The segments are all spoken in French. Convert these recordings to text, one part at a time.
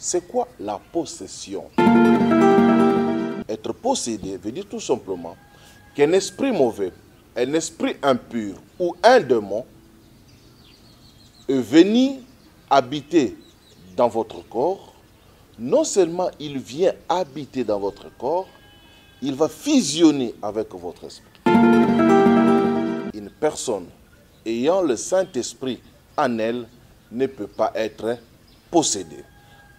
C'est quoi la possession? Être possédé veut dire tout simplement qu'un esprit mauvais, un esprit impur ou un démon est venu habiter dans votre corps. Non seulement il vient habiter dans votre corps, il va fusionner avec votre esprit. Une personne ayant le Saint-Esprit en elle ne peut pas être possédée.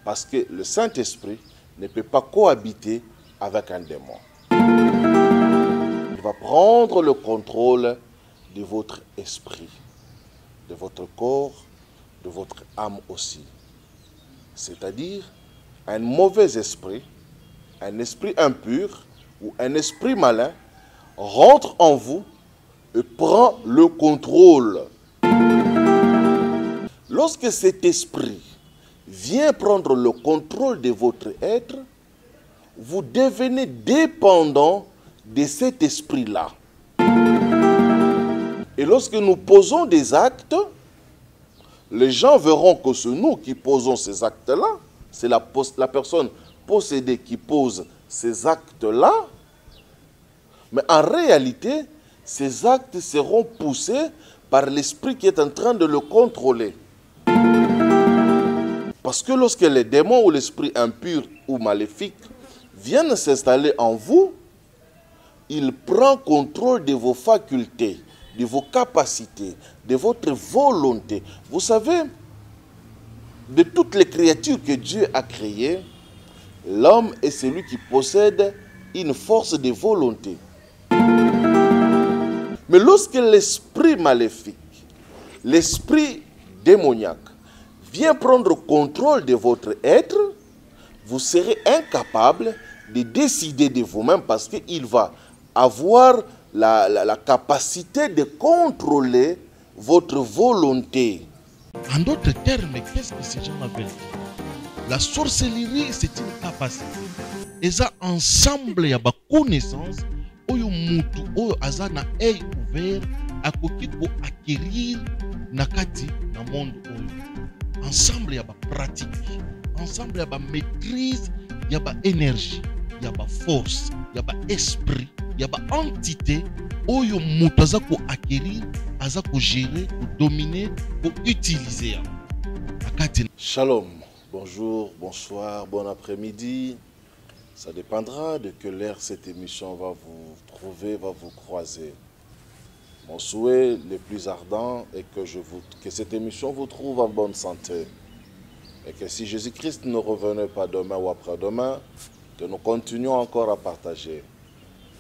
Parce que le Saint-Esprit ne peut pas cohabiter avec un démon. Il va prendre le contrôle de votre esprit, de votre corps, de votre âme aussi. C'est-à-dire, un mauvais esprit, un esprit impur ou un esprit malin rentre en vous et prend le contrôle. Lorsque cet esprit vient prendre le contrôle de votre être, vous devenez dépendant de cet esprit-là. Et lorsque nous posons des actes, les gens verront que c'est nous qui posons ces actes-là. C'est la personne possédée qui pose ces actes-là. Mais en réalité, ces actes seront poussés par l'esprit qui est en train de le contrôler. Parce que lorsque les démons ou l'esprit impur ou maléfique viennent s'installer en vous, il prend contrôle de vos facultés, de vos capacités, de votre volonté. Vous savez, de toutes les créatures que Dieu a créées, l'homme est celui qui possède une force de volonté. Mais lorsque l'esprit maléfique, l'esprit démoniaque, vient prendre contrôle de votre être, vous serez incapable de décider de vous-même parce qu'il va avoir la capacité de contrôler votre volonté. En d'autres termes, qu'est-ce que ces gens veulent dire? La sorcellerie, c'est une capacité. Et ça, ensemble, il y a une connaissance. Oyo mutu, oyo azana œil ouvert, akoki ko acquérir nakati na monde oyo. Ensemble, il y a une pratique. Ensemble, il y a une maîtrise, il y a une énergie, il y a une force, il y a un esprit, il y a une entité. Oyo mutu aza ko acquérir, aza ko gérer, ko dominer, ko utiliser. Shalom, bonjour, bonsoir, bon après-midi. Ça dépendra de quelle heure cette émission va vous trouver, va vous croiser. Mon souhait le plus ardent est que cette émission vous trouve en bonne santé. Et que si Jésus-Christ ne revenait pas demain ou après-demain, que nous continuions encore à partager.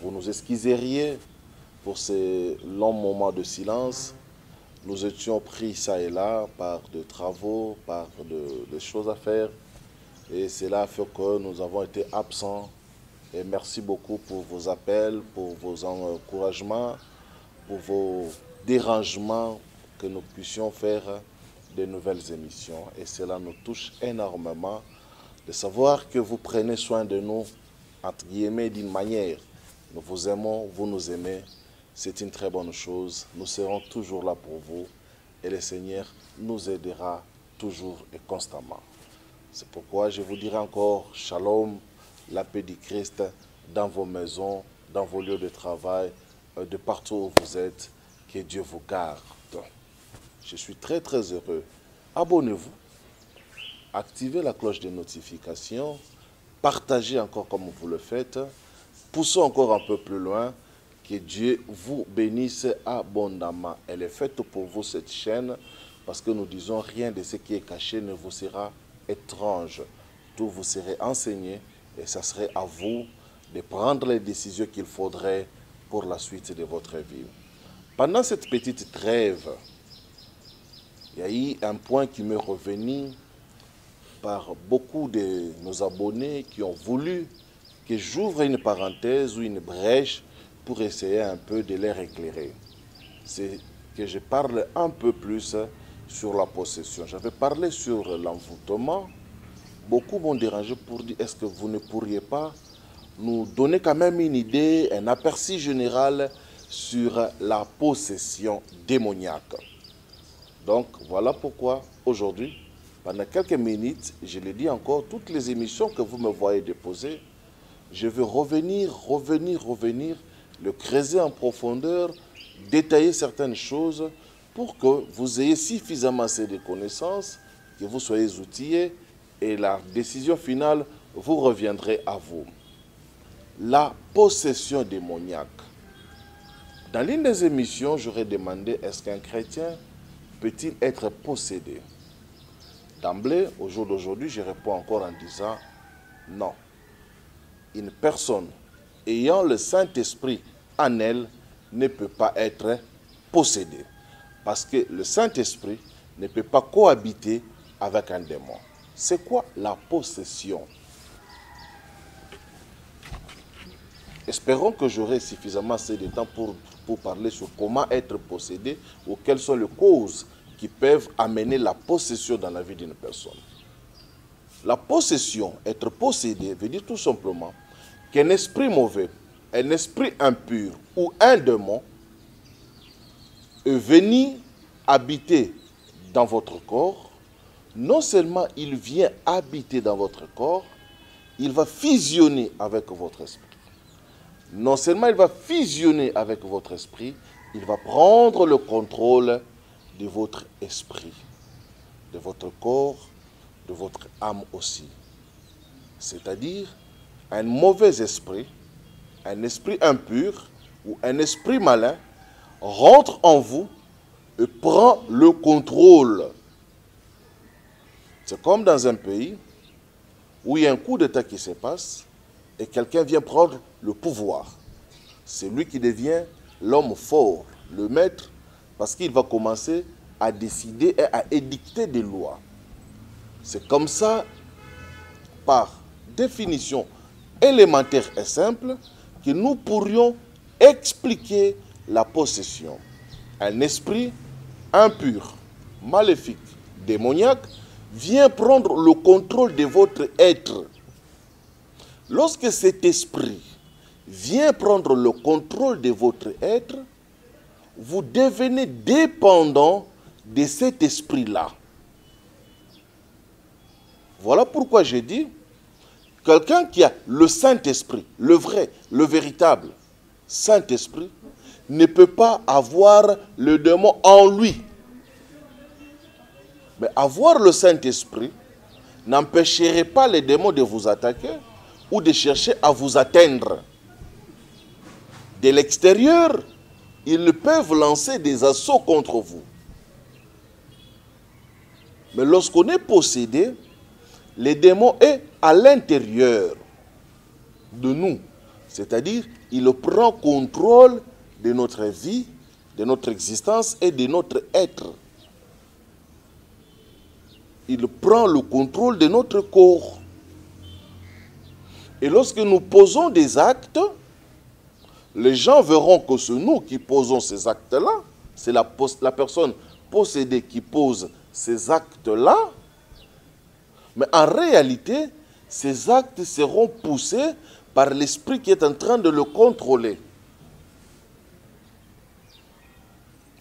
Vous nous excuseriez pour ces longs moments de silence. Nous étions pris ça et là par des travaux, par des choses à faire. Et cela fait que nous avons été absents. Et merci beaucoup pour vos appels, pour vos encouragements, pour vos dérangements, que nous puissions faire de nouvelles émissions. Et cela nous touche énormément de savoir que vous prenez soin de nous, entre guillemets, d'une manière. Nous vous aimons, vous nous aimez. C'est une très bonne chose. Nous serons toujours là pour vous. Et le Seigneur nous aidera toujours et constamment. C'est pourquoi je vous dirai encore shalom, la paix du Christ dans vos maisons, dans vos lieux de travail, de partout où vous êtes. Que Dieu vous garde. Je suis très très heureux. Abonnez-vous, activez la cloche de notification, partagez encore comme vous le faites, poussons encore un peu plus loin. Que Dieu vous bénisse abondamment. Elle est faite pour vous cette chaîne parce que nous disons rien de ce qui est caché ne vous sera étrange. Tout vous serait enseigné et ça serait à vous de prendre les décisions qu'il faudrait pour la suite de votre vie. Pendant cette petite trêve, il y a eu un point qui m'est revenu par beaucoup de nos abonnés qui ont voulu que j'ouvre une parenthèse ou une brèche pour essayer un peu de les éclairer. C'est que je parle un peu plus sur la possession. J'avais parlé sur l'envoûtement. Beaucoup m'ont dérangé pour dire, est-ce que vous ne pourriez pas nous donner quand même une idée, un aperçu général sur la possession démoniaque. Donc voilà pourquoi aujourd'hui, pendant quelques minutes, je le dis encore, toutes les émissions que vous me voyez déposer, je vais revenir, le creuser en profondeur, détailler certaines choses pour que vous ayez suffisamment assez de connaissances, que vous soyez outillés et la décision finale vous reviendrait à vous. La possession démoniaque. Dans l'une des émissions, j'aurais demandé est-ce qu'un chrétien peut-il être possédé? D'emblée, au jour d'aujourd'hui, je réponds encore en disant non. Une personne ayant le Saint-Esprit en elle ne peut pas être possédée. Parce que le Saint-Esprit ne peut pas cohabiter avec un démon. C'est quoi la possession? Espérons que j'aurai suffisamment assez de temps pour parler sur comment être possédé ou quelles sont les causes qui peuvent amener la possession dans la vie d'une personne. La possession, être possédé, veut dire tout simplement qu'un esprit mauvais, un esprit impur ou un démon est venu habiter dans votre corps. Non seulement il vient habiter dans votre corps, il va fusionner avec votre esprit. Non seulement il va fusionner avec votre esprit, il va prendre le contrôle de votre esprit, de votre corps, de votre âme aussi. C'est-à-dire, un mauvais esprit, un esprit impur ou un esprit malin rentre en vous et prend le contrôle. C'est comme dans un pays où il y a un coup d'État qui se passe et quelqu'un vient prendre le pouvoir. C'est lui qui devient l'homme fort, le maître, parce qu'il va commencer à décider et à édicter des lois. C'est comme ça, par définition élémentaire et simple, que nous pourrions expliquer la possession. Un esprit impur, maléfique, démoniaque, vient prendre le contrôle de votre être. Lorsque cet esprit vient prendre le contrôle de votre être, vous devenez dépendant de cet esprit-là. Voilà pourquoi j'ai dit, quelqu'un qui a le Saint-Esprit, le vrai, le véritable Saint-Esprit, ne peut pas avoir le démon en lui. Mais avoir le Saint-Esprit n'empêcherait pas les démons de vous attaquer ou de chercher à vous atteindre. De l'extérieur, ils peuvent lancer des assauts contre vous. Mais lorsqu'on est possédé, le démon est à l'intérieur de nous. C'est-à-dire, il prend contrôle de notre vie, de notre existence et de notre être. Il prend le contrôle de notre corps. Et lorsque nous posons des actes, les gens verront que c'est nous qui posons ces actes-là. C'est la personne possédée qui pose ces actes-là. Mais en réalité, ces actes seront poussés par l'esprit qui est en train de le contrôler.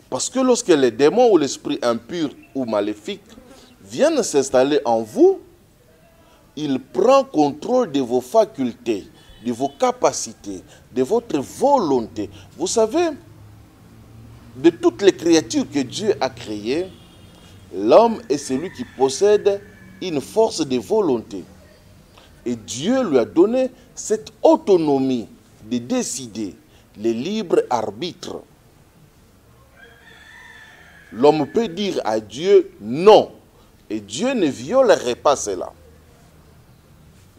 Parce que lorsque les démons ou l'esprit impur ou maléfique viennent s'installer en vous, il prend contrôle de vos facultés, de vos capacités, de votre volonté. Vous savez, de toutes les créatures que Dieu a créées, l'homme est celui qui possède une force de volonté. Et Dieu lui a donné cette autonomie de décider, le libre arbitre. L'homme peut dire à Dieu non, et Dieu ne violerait pas cela.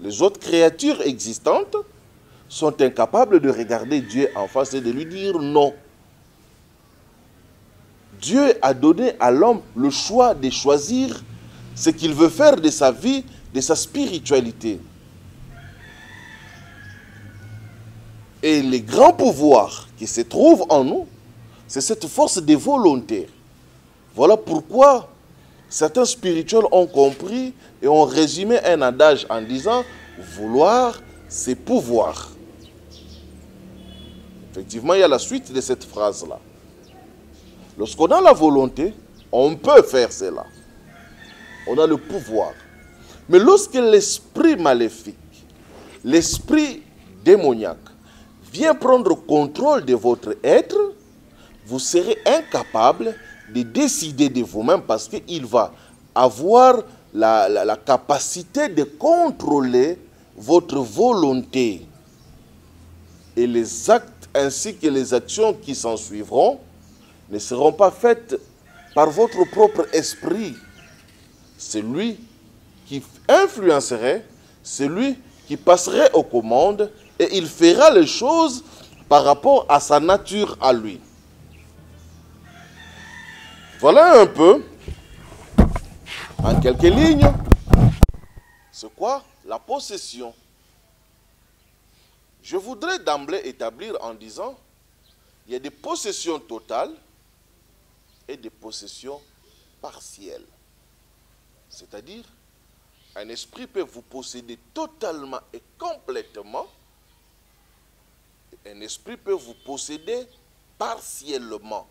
Les autres créatures existantes sont incapables de regarder Dieu en face et de lui dire non. Dieu a donné à l'homme le choix de choisir ce qu'il veut faire de sa vie, de sa spiritualité. Et les grands pouvoirs qui se trouvent en nous, c'est cette force de volonté. Voilà pourquoi certains spirituels ont compris et ont résumé un adage en disant « vouloir, c'est pouvoir ». Effectivement, il y a la suite de cette phrase-là. Lorsqu'on a la volonté, on peut faire cela. On a le pouvoir. Mais lorsque l'esprit maléfique, l'esprit démoniaque, vient prendre contrôle de votre être, vous serez incapable de décider de vous-même parce qu'il va avoir la capacité de contrôler votre volonté. Et les actes ainsi que les actions qui s'en suivront ne seront pas faites par votre propre esprit. C'est lui qui influencerait, c'est lui qui passerait aux commandes et il fera les choses par rapport à sa nature à lui. Voilà un peu, en quelques lignes, c'est quoi la possession. Je voudrais d'emblée établir en disant, il y a des possessions totales et des possessions partielles. C'est-à-dire, un esprit peut vous posséder totalement et complètement. Un esprit peut vous posséder partiellement.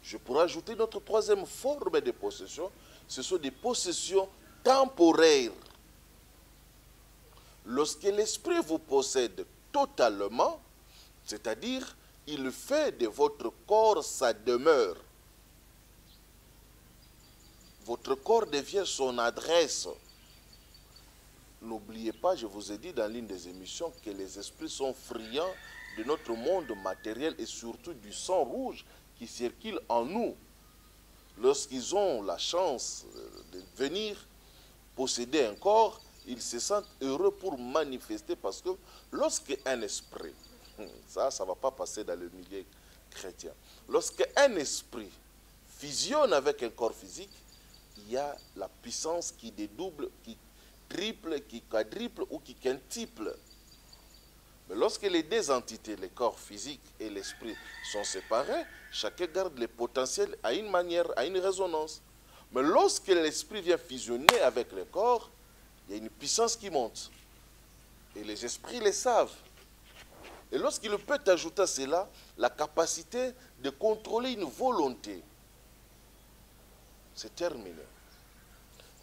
Je pourrais ajouter notre troisième forme de possession. Ce sont des possessions temporaires. Lorsque l'esprit vous possède totalement, c'est-à-dire, il fait de votre corps sa demeure. Votre corps devient son adresse. N'oubliez pas, je vous ai dit dans l'une des émissions que les esprits sont friands de notre monde matériel et surtout du sang rouge qui circule en nous. Lorsqu'ils ont la chance de venir posséder un corps, ils se sentent heureux pour manifester parce que lorsque un esprit, ça ne va pas passer dans le milieu chrétien, lorsque un esprit fusionne avec un corps physique, il y a la puissance qui dédouble, qui triple, qui quadruple ou qui quintuple. Mais lorsque les deux entités, le corps physique et l'esprit, sont séparés, chacun garde les potentiels à une manière, à une résonance. Mais lorsque l'esprit vient fusionner avec le corps, il y a une puissance qui monte. Et les esprits le savent. Et lorsqu'il peut ajouter à cela la capacité de contrôler une volonté, c'est terminé.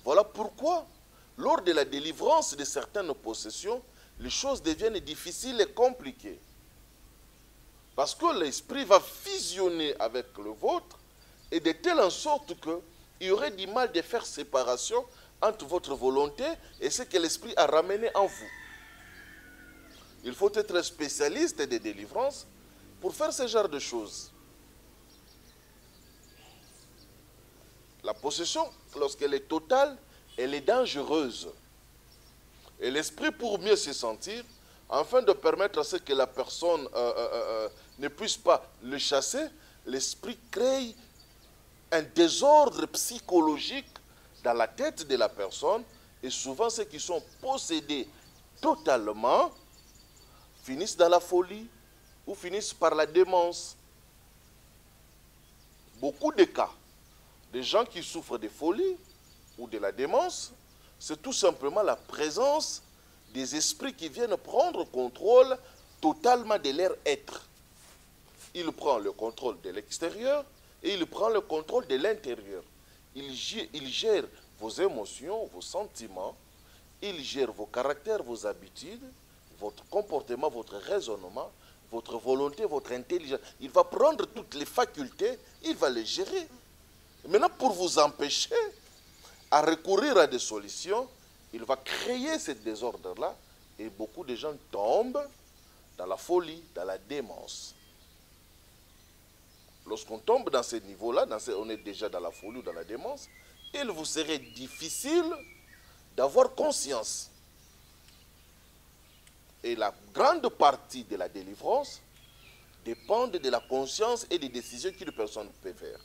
Voilà pourquoi, lors de la délivrance de certaines possessions, les choses deviennent difficiles et compliquées. Parce que l'esprit va fusionner avec le vôtre et de telle en sorte qu'il y aurait du mal de faire séparation entre votre volonté et ce que l'esprit a ramené en vous. Il faut être spécialiste de délivrance pour faire ce genre de choses. La possession, lorsqu'elle est totale, elle est dangereuse. Et l'esprit, pour mieux se sentir, afin de permettre à ce que la personne ne puisse pas le chasser, l'esprit crée un désordre psychologique dans la tête de la personne. Et souvent, ceux qui sont possédés totalement finissent dans la folie ou finissent par la démence. Beaucoup de cas, des gens qui souffrent de folie ou de la démence, c'est tout simplement la présence des esprits qui viennent prendre contrôle totalement de leur être. Il prend le contrôle de l'extérieur et il prend le contrôle de l'intérieur. Il gère vos émotions, vos sentiments, il gère vos caractères, vos habitudes, votre comportement, votre raisonnement, votre volonté, votre intelligence. Il va prendre toutes les facultés, il va les gérer. Maintenant, pour vous empêcher à recourir à des solutions, il va créer ce désordre-là et beaucoup de gens tombent dans la folie, dans la démence. Lorsqu'on tombe dans ce niveau-là, on est déjà dans la folie ou dans la démence, il vous serait difficile d'avoir conscience. Et la grande partie de la délivrance dépend de la conscience et des décisions qu'une personne peut faire.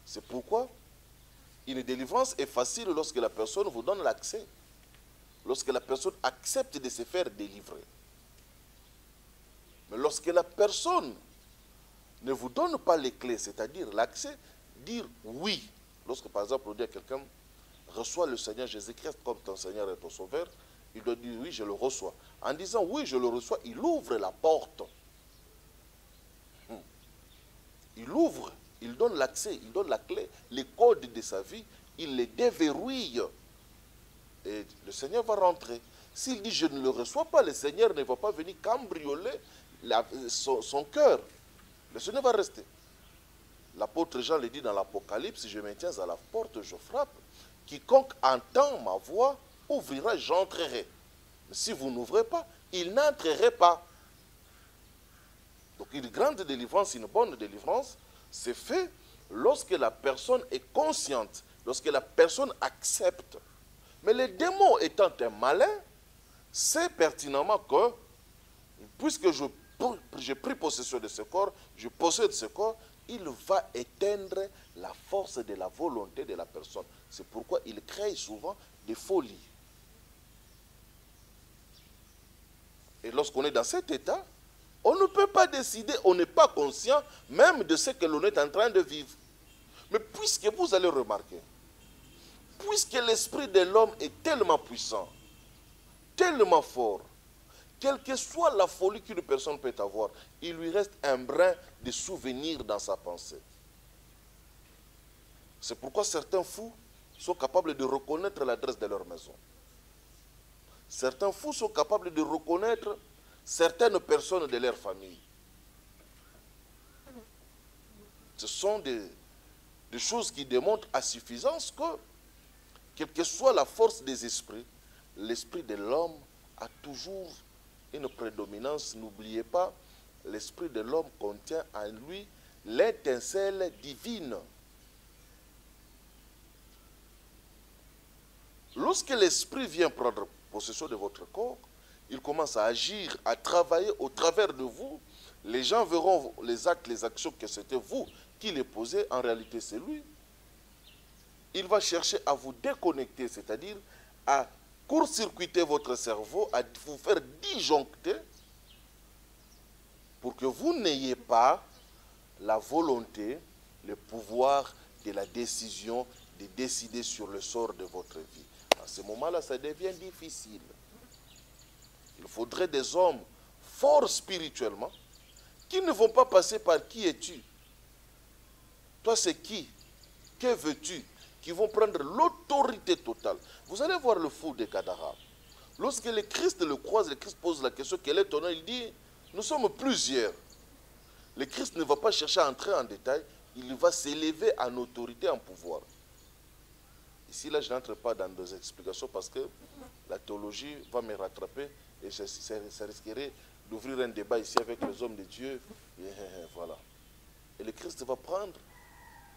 C'est pourquoi une délivrance est facile lorsque la personne vous donne l'accès. Lorsque la personne accepte de se faire délivrer. Mais lorsque la personne ne vous donne pas les clés, c'est-à-dire l'accès, dire oui. Lorsque par exemple on dit à quelqu'un, reçois le Seigneur Jésus-Christ comme ton Seigneur et ton Sauveur, il doit dire oui, je le reçois. En disant oui, je le reçois, il ouvre la porte. Il ouvre, il donne l'accès, il donne la clé, les codes de sa vie, il les déverrouille. Et le Seigneur va rentrer. S'il dit je ne le reçois pas, le Seigneur ne va pas venir cambrioler son cœur. Le Seigneur va rester. L'apôtre Jean le dit dans l'Apocalypse, je me tiens à la porte, je frappe. Quiconque entend ma voix ouvrira, j'entrerai. Mais si vous n'ouvrez pas, il n'entrerait pas. Donc une grande délivrance, une bonne délivrance, c'est fait lorsque la personne est consciente, lorsque la personne accepte. Mais le démon étant un malin, sait pertinemment que, puisque j'ai pris possession de ce corps, je possède ce corps, il va éteindre la force de la volonté de la personne. C'est pourquoi il crée souvent des folies. Et lorsqu'on est dans cet état, on ne peut pas décider, on n'est pas conscient même de ce que l'on est en train de vivre. Mais puisque vous allez remarquer, puisque l'esprit de l'homme est tellement puissant, tellement fort, quelle que soit la folie qu'une personne peut avoir, il lui reste un brin de souvenir dans sa pensée. C'est pourquoi certains fous sont capables de reconnaître l'adresse de leur maison. Certains fous sont capables de reconnaître certaines personnes de leur famille. Ce sont des choses qui démontrent à suffisance que, quelle que soit la force des esprits, l'esprit de l'homme a toujours une prédominance. N'oubliez pas, l'esprit de l'homme contient en lui l'étincelle divine. Lorsque l'esprit vient prendre possession de votre corps, il commence à agir, à travailler au travers de vous. Les gens verront les actes, les actions que c'était vous qui les posez. En réalité, c'est lui. Il va chercher à vous déconnecter, c'est-à-dire à court-circuiter votre cerveau, à vous faire disjoncter pour que vous n'ayez pas la volonté, le pouvoir de la décision, de décider sur le sort de votre vie. À ce moment-là, ça devient difficile. Il faudrait des hommes forts spirituellement qui ne vont pas passer par qui es-tu. Toi, c'est qui? Que veux-tu? Qui vont prendre l'autorité totale. Vous allez voir le fou de Gadara. Lorsque le Christ le croise, le Christ pose la question, quel est ton nom? Il dit, nous sommes plusieurs. Le Christ ne va pas chercher à entrer en détail, il va s'élever en autorité, en pouvoir. Ici, là, je n'entre pas dans des explications parce que la théologie va me rattraper et ça risquerait d'ouvrir un débat ici avec les hommes de Dieu. Et voilà. Et le Christ va prendre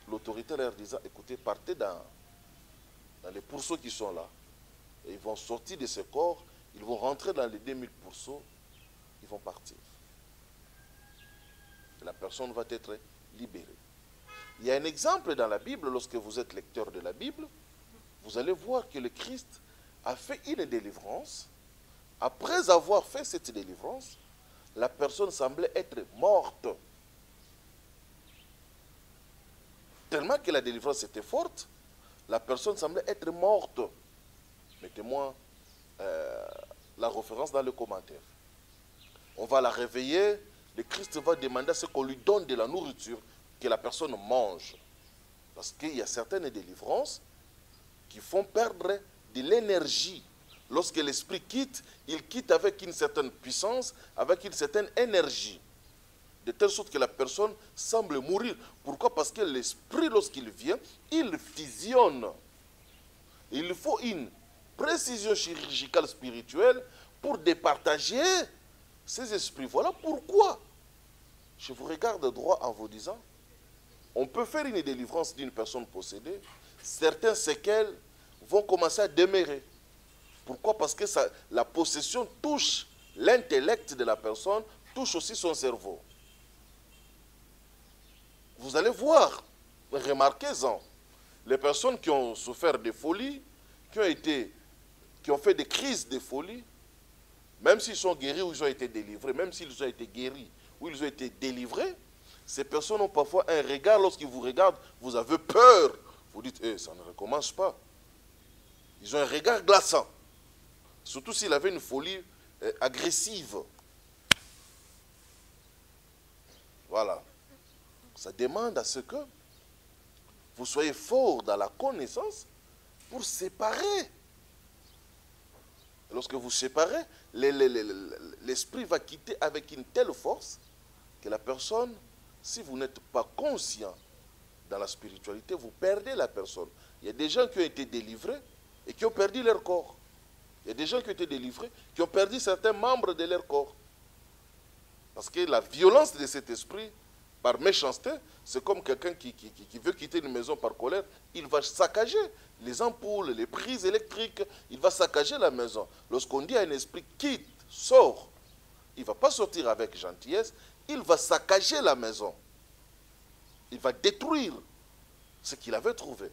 l'autorité en leur disant, écoutez, partez dans les pourceaux qui sont là. Et ils vont sortir de ce corps, ils vont rentrer dans les 2000 pourceaux, ils vont partir. Et la personne va être libérée. Il y a un exemple dans la Bible, lorsque vous êtes lecteur de la Bible, vous allez voir que le Christ a fait une délivrance. Après avoir fait cette délivrance, la personne semblait être morte. Tellement que la délivrance était forte, la personne semblait être morte. Mettez-moi la référence dans le commentaire. On va la réveiller, le Christ va demander à ce qu'on lui donne de la nourriture, que la personne mange. Parce qu'il y a certaines délivrances qui font perdre de l'énergie. Lorsque l'esprit quitte, il quitte avec une certaine puissance, avec une certaine énergie. De telle sorte que la personne semble mourir. Pourquoi? Parce que l'esprit, lorsqu'il vient, il fusionne. Il faut une précision chirurgicale spirituelle pour départager ces esprits. Voilà pourquoi je vous regarde droit en vous disant, on peut faire une délivrance d'une personne possédée, certains séquelles vont commencer à demeurer. Pourquoi? Parce que la possession touche l'intellect de la personne, touche aussi son cerveau. Vous allez voir, remarquez-en, les personnes qui ont souffert de folie, qui ont fait des crises de folie, même s'ils sont guéris ou ils ont été délivrés, même s'ils ont été guéris ou ils ont été délivrés, ces personnes ont parfois un regard, lorsqu'ils vous regardent, vous avez peur. Vous dites, ça ne recommence pas. Ils ont un regard glaçant. Surtout s'il avait une folie agressive. Voilà. Ça demande à ce que vous soyez fort dans la connaissance pour séparer. Lorsque vous séparez, l'esprit va quitter avec une telle force que la personne, si vous n'êtes pas conscient dans la spiritualité, vous perdez la personne. Il y a des gens qui ont été délivrés et qui ont perdu leur corps. Il y a des gens qui ont été délivrés, qui ont perdu certains membres de leur corps. Parce que la violence de cet esprit, par méchanceté, c'est comme quelqu'un qui veut quitter une maison par colère, il va saccager les ampoules, les prises électriques, il va saccager la maison. Lorsqu'on dit à un esprit, quitte, sort, il ne va pas sortir avec gentillesse, il va saccager la maison. Il va détruire ce qu'il avait trouvé.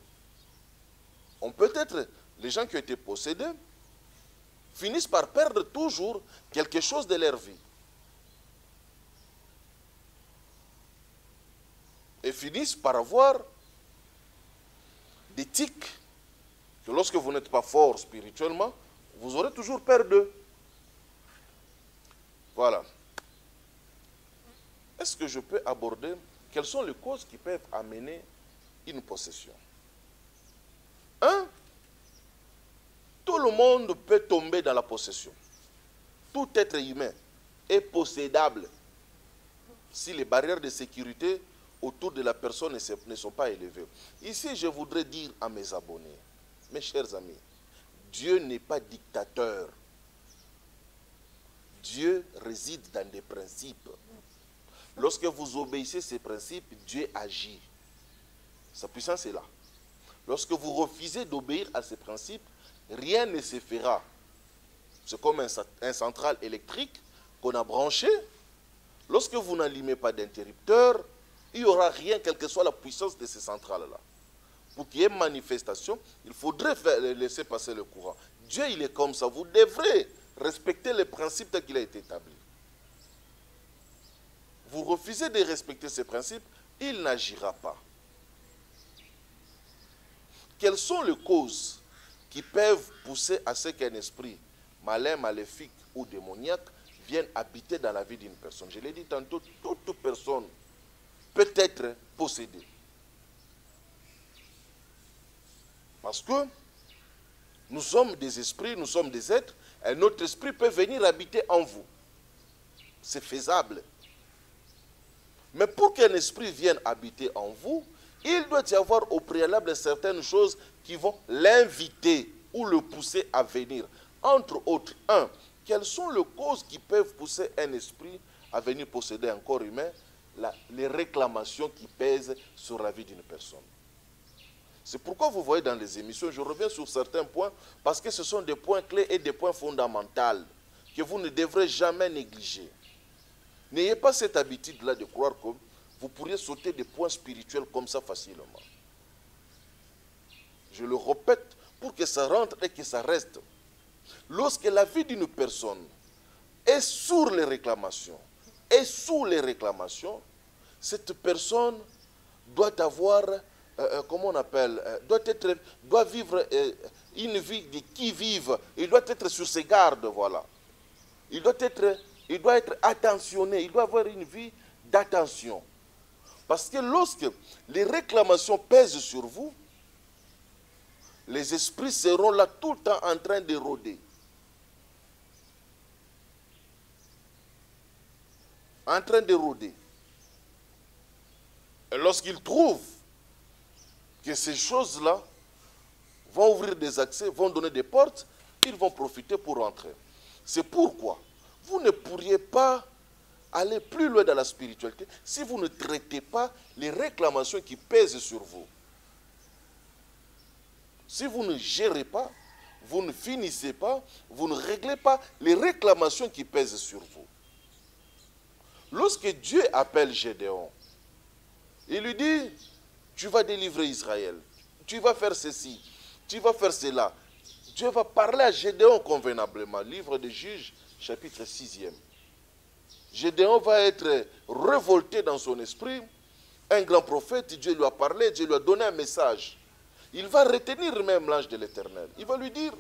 On peut être, les gens qui ont été possédés, finissent par perdre toujours quelque chose de leur vie. Et finissent par avoir des tics que lorsque vous n'êtes pas fort spirituellement, vous aurez toujours peur d'eux. Voilà. Est-ce que je peux aborder quelles sont les causes qui peuvent amener une possession? Un, tout le monde peut tomber dans la possession. Tout être humain est possédable si les barrières de sécurité autour de la personne ne sont pas élevées. Ici, je voudrais dire à mes abonnés, mes chers amis, Dieu n'est pas dictateur. Dieu réside dans des principes. Lorsque vous obéissez ces principes, Dieu agit. Sa puissance est là. Lorsque vous refusez d'obéir à ces principes, rien ne se fera. C'est comme un central électrique qu'on a branché. Lorsque vous n'allumez pas d'interrupteur, il n'y aura rien, quelle que soit la puissance de ces centrales-là. Pour qu'il y ait manifestation, il faudrait laisser passer le courant. Dieu, il est comme ça. Vous devrez respecter les principes tel qu'il a été établi. Vous refusez de respecter ces principes, il n'agira pas. Quelles sont les causes qui peuvent pousser à ce qu'un esprit malin, maléfique ou démoniaque vienne habiter dans la vie d'une personne? Je l'ai dit tantôt, toute personne peut être possédée. Parce que nous sommes des esprits, nous sommes des êtres, et notre esprit peut venir habiter en vous. C'est faisable. Mais pour qu'un esprit vienne habiter en vous, il doit y avoir au préalable certaines choses qui vont l'inviter ou le pousser à venir. Entre autres, un, quelles sont les causes qui peuvent pousser un esprit à venir posséder un corps humain? Les réclamations qui pèsent sur la vie d'une personne. C'est pourquoi vous voyez dans les émissions, je reviens sur certains points, parce que ce sont des points clés et des points fondamentaux que vous ne devrez jamais négliger. N'ayez pas cette habitude-là de croire que vous pourriez sauter des points spirituels comme ça facilement. Je le répète pour que ça rentre et que ça reste. Lorsque la vie d'une personne est sur les réclamations, cette personne doit avoir, comment on appelle, doit vivre une vie de qui-vive. Il doit être sur ses gardes, voilà. Il doit être attentionné, il doit avoir une vie d'attention. Parce que lorsque les réclamations pèsent sur vous, les esprits seront là tout le temps en train de rôder. En train de rôder. Et lorsqu'ils trouvent que ces choses-là vont ouvrir des accès, vont donner des portes, ils vont profiter pour rentrer. C'est pourquoi vous ne pourriez pas aller plus loin dans la spiritualité si vous ne traitez pas les réclamations qui pèsent sur vous. Si vous ne gérez pas, vous ne finissez pas, vous ne réglez pas les réclamations qui pèsent sur vous. Lorsque Dieu appelle Gédéon, il lui dit, tu vas délivrer Israël, tu vas faire ceci, tu vas faire cela. Dieu va parler à Gédéon convenablement. Livre de Juges, chapitre 6e. Gédéon va être révolté dans son esprit. Un grand prophète, Dieu lui a parlé, Dieu lui a donné un message. Il va retenir même l'ange de l'Éternel. Il va lui dire,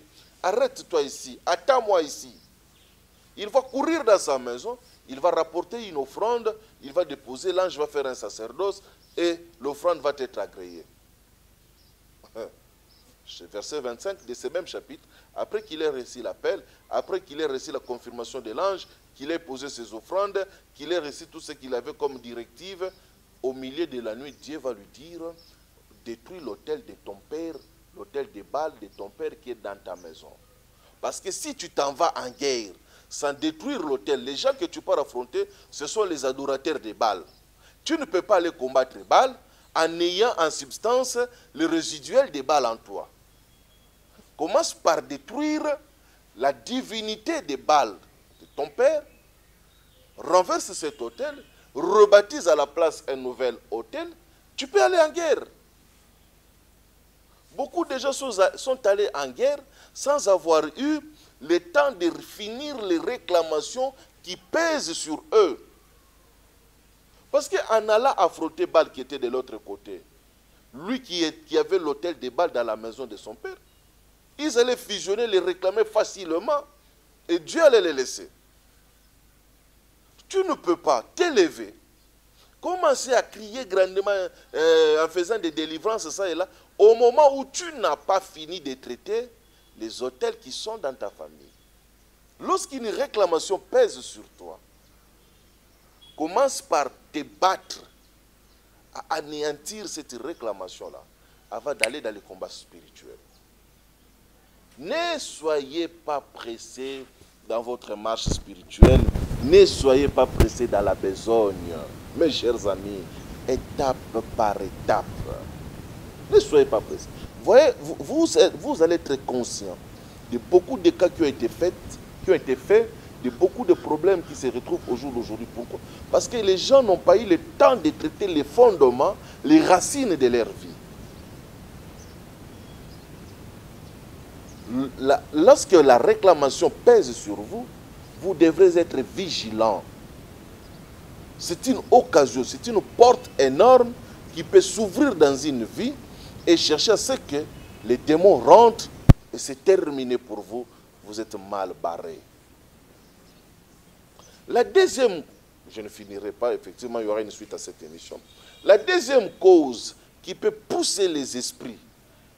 arrête-toi ici, attends-moi ici. Il va courir dans sa maison, il va rapporter une offrande, il va déposer, l'ange va faire un sacerdoce et l'offrande va être agréée. verset 25 de ce même chapitre, après qu'il ait reçu l'appel, après qu'il ait reçu la confirmation de l'ange, qu'il ait posé ses offrandes, qu'il ait reçu tout ce qu'il avait comme directive, au milieu de la nuit, Dieu va lui dire, détruis l'autel de ton père, l'autel de Baal de ton père qui est dans ta maison. Parce que si tu t'en vas en guerre, sans détruire l'autel, les gens que tu pars affronter, ce sont les adorateurs de Baal. Tu ne peux pas aller combattre Baal en ayant en substance le résiduel de Baal en toi. Commence par détruire la divinité de Baal de ton père, renverse cet autel, rebaptise à la place un nouvel autel, tu peux aller en guerre. Beaucoup de gens sont allés en guerre sans avoir eu le temps de finir les réclamations qui pèsent sur eux. Parce qu'en allant affronter Baal qui était de l'autre côté, lui qui avait l'autel de Baal dans la maison de son père, ils allaient fusionner, les réclamer facilement et Dieu allait les laisser. Tu ne peux pas t'élever, commencer à crier grandement en faisant des délivrances, ça et là, au moment où tu n'as pas fini de traiter les autels qui sont dans ta famille. Lorsqu'une réclamation pèse sur toi, commence par te battre à anéantir cette réclamation-là avant d'aller dans les combats spirituels. Ne soyez pas pressés dans votre marche spirituelle, ne soyez pas pressés dans la besogne. Mes chers amis, étape par étape. Ne soyez pas pressés. Voyez, vous allez être conscient de beaucoup de cas qui ont été faits, de beaucoup de problèmes qui se retrouvent au jour d'aujourd'hui. Pourquoi? Parce que les gens n'ont pas eu le temps de traiter les fondements, les racines de leur vie. Lorsque la réclamation pèse sur vous, vous devrez être vigilant. C'est une occasion, c'est une porte énorme qui peut s'ouvrir dans une vie et chercher à ce que les démons rentrent et c'est terminé pour vous. Vous êtes mal barré. La deuxième, je ne finirai pas, effectivement, il y aura une suite à cette émission. La deuxième cause qui peut pousser les esprits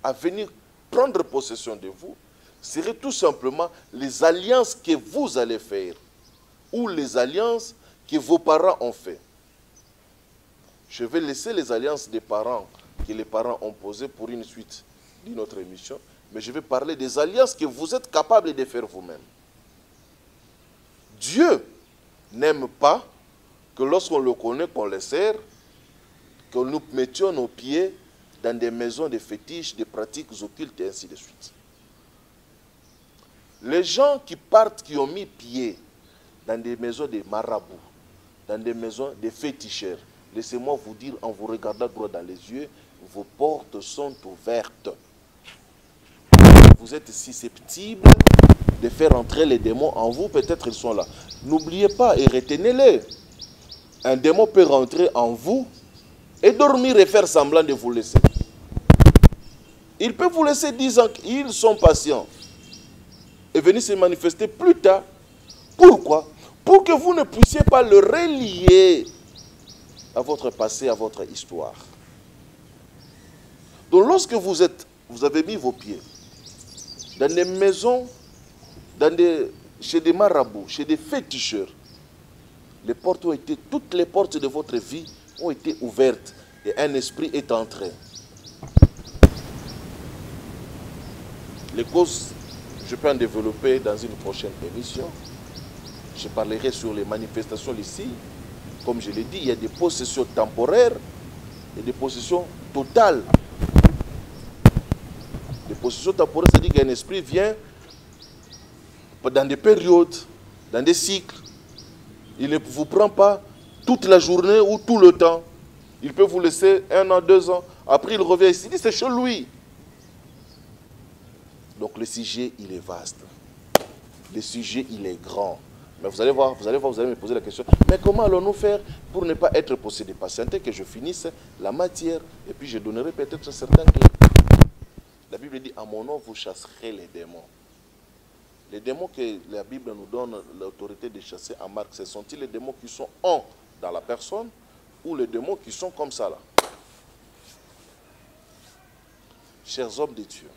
à venir prendre possession de vous serait tout simplement les alliances que vous allez faire ou les alliances que vos parents ont fait. Je vais laisser les alliances des parents que les parents ont posées pour une suite de notre émission, mais je vais parler des alliances que vous êtes capables de faire vous-même. Dieu n'aime pas que lorsqu'on le connaît, qu'on le sert, que nous mettions nos pieds dans des maisons de fétiches, des pratiques occultes et ainsi de suite. Les gens qui partent, qui ont mis pied dans des maisons de marabouts, dans des maisons de féticheurs, laissez-moi vous dire, en vous regardant droit dans les yeux, vos portes sont ouvertes. Vous êtes susceptibles de faire entrer les démons en vous, peut-être ils sont là. N'oubliez pas et retenez-les. Un démon peut rentrer en vous et dormir et faire semblant de vous laisser. Il peut vous laisser 10 ans, ils sont patients. Et venir se manifester plus tard. Pourquoi? Pour que vous ne puissiez pas le relier à votre passé, à votre histoire. Donc lorsque vous avez mis vos pieds dans des maisons, chez des marabouts, chez des féticheurs, toutes les portes de votre vie ont été ouvertes et un esprit est entré. Les causes, je peux en développer dans une prochaine émission. Je parlerai sur les manifestations ici. Comme je l'ai dit, il y a des possessions temporaires et des possessions totales. Les possessions temporaires, c'est-à-dire qu'un esprit vient dans des périodes, dans des cycles. Il ne vous prend pas toute la journée ou tout le temps. Il peut vous laisser 1 an, 2 ans. Après, il revient ici. Il dit, c'est chez lui. Donc le sujet, il est vaste. Le sujet, il est grand. Mais vous allez voir, vous allez me poser la question, mais comment allons-nous faire pour ne pas être possédés? Patientez que je finisse la matière et puis je donnerai peut-être certains clés. La Bible dit, à mon nom, vous chasserez les démons. Les démons que la Bible nous donne l'autorité de chasser en Marc, ce sont-ils les démons qui sont dans la personne ou les démons qui sont comme ça là? Chers hommes de Dieu,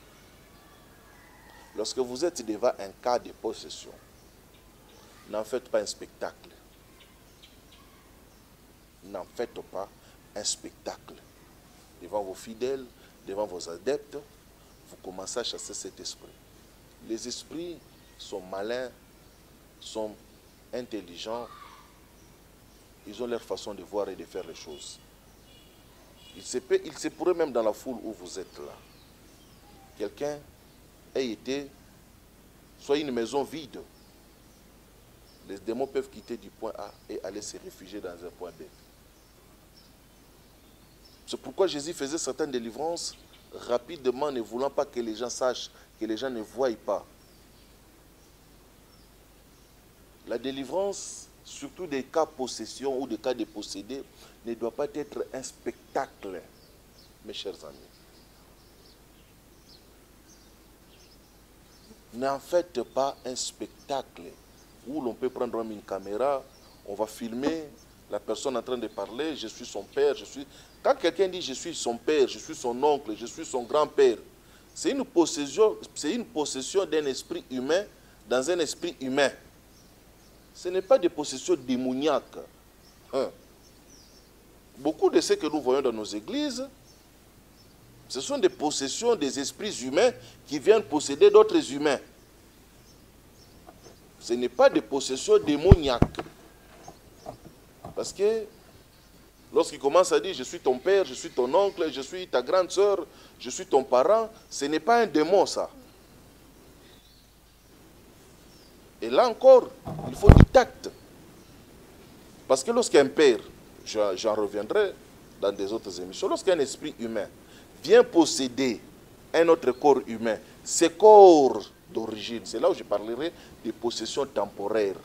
Lorsque vous êtes devant un cas de possession, n'en faites pas un spectacle. N'en faites pas un spectacle. Devant vos fidèles, devant vos adeptes, vous commencez à chasser cet esprit. Les esprits sont malins, sont intelligents, ils ont leur façon de voir et de faire les choses. Il se pourrait même dans la foule où vous êtes là, quelqu'un ait été, soit une maison vide. Les démons peuvent quitter du point A et aller se réfugier dans un point B. C'est pourquoi Jésus faisait certaines délivrances rapidement, ne voulant pas que les gens sachent, que les gens ne voient pas. La délivrance, surtout des cas de possession ou des cas de possédés, ne doit pas être un spectacle, mes chers amis. N'en faites pas un spectacle où l'on peut prendre une caméra, on va filmer la personne en train de parler, je suis son père, je suis... Quand quelqu'un dit je suis son père, je suis son oncle, je suis son grand-père, c'est une possession d'un esprit humain dans un esprit humain. Ce n'est pas des possessions démoniaques. Beaucoup de ce que nous voyons dans nos églises, ce sont des possessions des esprits humains qui viennent posséder d'autres humains. Ce n'est pas des possessions démoniaques. Parce que lorsqu'il commence à dire je suis ton père, je suis ton oncle, je suis ta grande sœur, je suis ton parent, ce n'est pas un démon ça. Et là encore, il faut du tact. Parce que lorsqu'un père, j'en reviendrai dans des autres émissions, lorsqu'un esprit humain vient posséder un autre corps humain, ce corps d'origine, c'est là où je parlerai des possessions temporaires.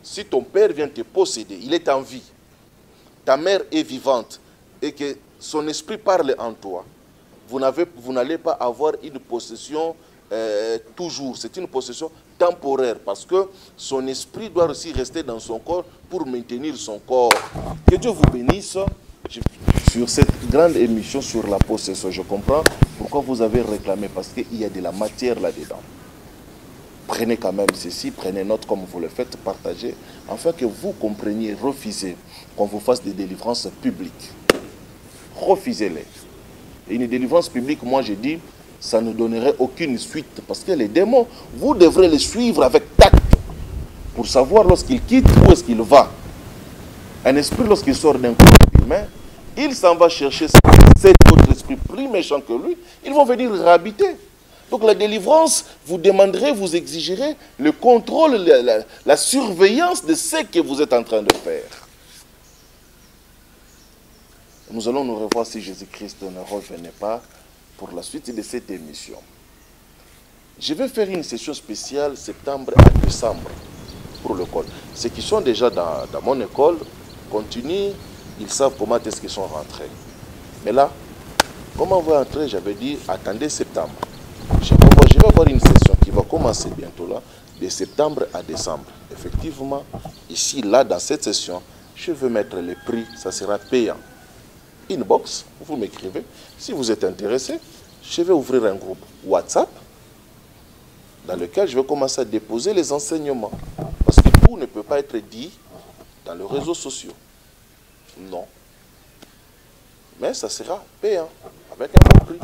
Si ton père vient te posséder, il est en vie, ta mère est vivante et que son esprit parle en toi, vous n'allez pas avoir une possession toujours. C'est une possession temporaire parce que son esprit doit aussi rester dans son corps pour maintenir son corps. Que Dieu vous bénisse sur cette grande émission sur la possession. Je comprends pourquoi vous avez réclamé, parce qu'il y a de la matière là-dedans. Prenez quand même ceci, prenez note comme vous le faites, partagez, afin que vous compreniez, refusez qu'on vous fasse des délivrances publiques. Refusez-les. Et une délivrance publique, moi je dis, ça ne donnerait aucune suite, parce que les démons, vous devrez les suivre avec tact, pour savoir lorsqu'il quitte, où est-ce qu'il va. Un esprit, lorsqu'il sort d'un corps humain, il s'en va chercher cet autre esprit plus méchant que lui, ils vont venir habiter. Donc la délivrance, vous demanderez, vous exigerez le contrôle, la surveillance de ce que vous êtes en train de faire. Nous allons nous revoir si Jésus-Christ ne revenait pas pour la suite de cette émission. Je vais faire une session spéciale septembre à décembre pour le col. Ceux qui sont déjà dans mon école continuent, ils savent comment est-ce qu'ils sont rentrés. Mais là, comment on va entrer, j'avais dit, attendez septembre. Je vais avoir une session qui va commencer bientôt là, de septembre à décembre. Effectivement, ici, là, dans cette session, je vais mettre les prix, ça sera payant. Inbox, vous m'écrivez. Si vous êtes intéressé, je vais ouvrir un groupe WhatsApp dans lequel je vais commencer à déposer les enseignements. Parce que tout ne peut pas être dit dans les réseaux sociaux. Non. Mais ça sera payant, avec un bon prix,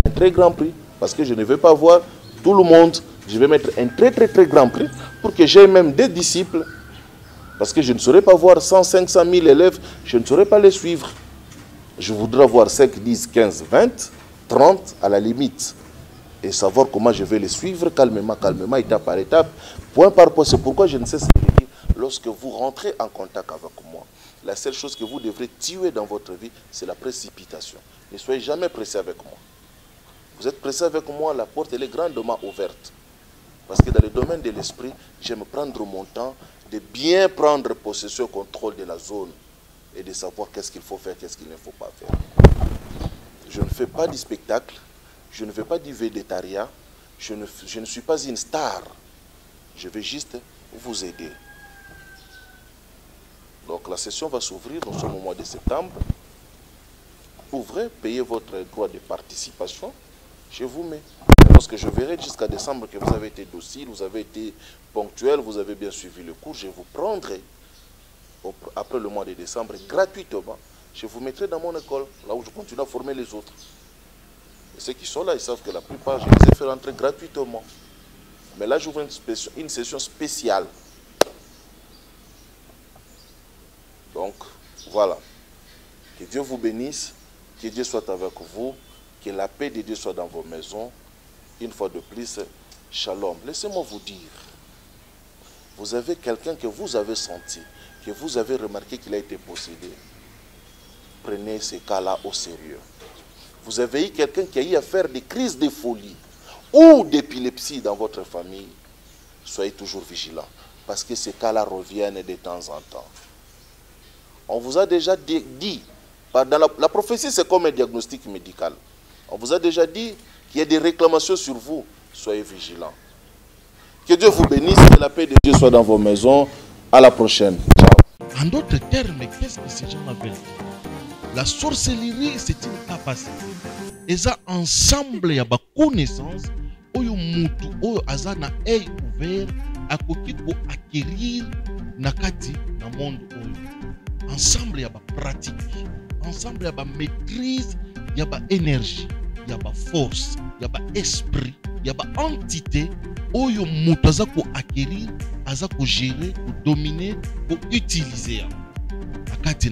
un très grand prix. Parce que je ne veux pas voir tout le monde. Je vais mettre un très très très grand prix pour que j'aie même des disciples. Parce que je ne saurais pas voir 100, 500 000 élèves, je ne saurais pas les suivre. Je voudrais voir 5, 10, 15, 20, 30 à la limite. Et savoir comment je vais les suivre calmement, calmement, étape par étape, point par point. C'est pourquoi je ne sais ce que dire. Lorsque vous rentrez en contact avec moi, la seule chose que vous devrez tuer dans votre vie, c'est la précipitation. Ne soyez jamais pressé avec moi. Vous êtes pressé avec moi, la porte elle est grandement ouverte. Parce que dans le domaine de l'esprit, j'aime prendre mon temps de bien prendre possession, contrôle de la zone et de savoir qu'est-ce qu'il faut faire, qu'est-ce qu'il ne faut pas faire. Je ne fais pas du spectacle, je ne fais pas du végétariat, je ne suis pas une star. Je vais juste vous aider. Donc la session va s'ouvrir dans ce mois de septembre. Ouvrez, payez votre droit de participation. je vous mets. Lorsque je verrai jusqu'à décembre que vous avez été docile, vous avez été ponctuel, vous avez bien suivi le cours, je vous prendrai après le mois de décembre gratuitement. Je vous mettrai dans mon école, là où je continue à former les autres. Et ceux qui sont là, ils savent que la plupart, je les ai fait rentrer gratuitement. Mais là, j'ouvre une session spéciale. Donc, voilà. Que Dieu vous bénisse, que Dieu soit avec vous, que la paix de Dieu soit dans vos maisons. Une fois de plus, shalom. Laissez-moi vous dire, vous avez quelqu'un que vous avez senti, que vous avez remarqué qu'il a été possédé. Prenez ces cas-là au sérieux. Vous avez eu quelqu'un qui a eu à faire des crises de folie ou d'épilepsie dans votre famille. Soyez toujours vigilants, parce que ces cas-là reviennent de temps en temps. On vous a déjà dit, dans la prophétie c'est comme un diagnostic médical. On vous a déjà dit qu'il y a des réclamations sur vous. Soyez vigilants. Que Dieu vous bénisse, que la paix de Dieu soit dans vos maisons. À la prochaine. Ciao. En d'autres termes, qu'est-ce que ces gens appellent? La sorcellerie, c'est une capacité. Et ça, ensemble, il y a une connaissance. Oyo mutu, oyo azana œil ouvert, akoki ko acquérir nakati na monde oyo. Ensemble, il y a une pratique. Ensemble, il y a une maîtrise, il y a une énergie, il y a une force, il y a un esprit, il y a une entité. Oyo mutu aza ko acquérir, aza ko gérer, ko dominer, ko utiliser.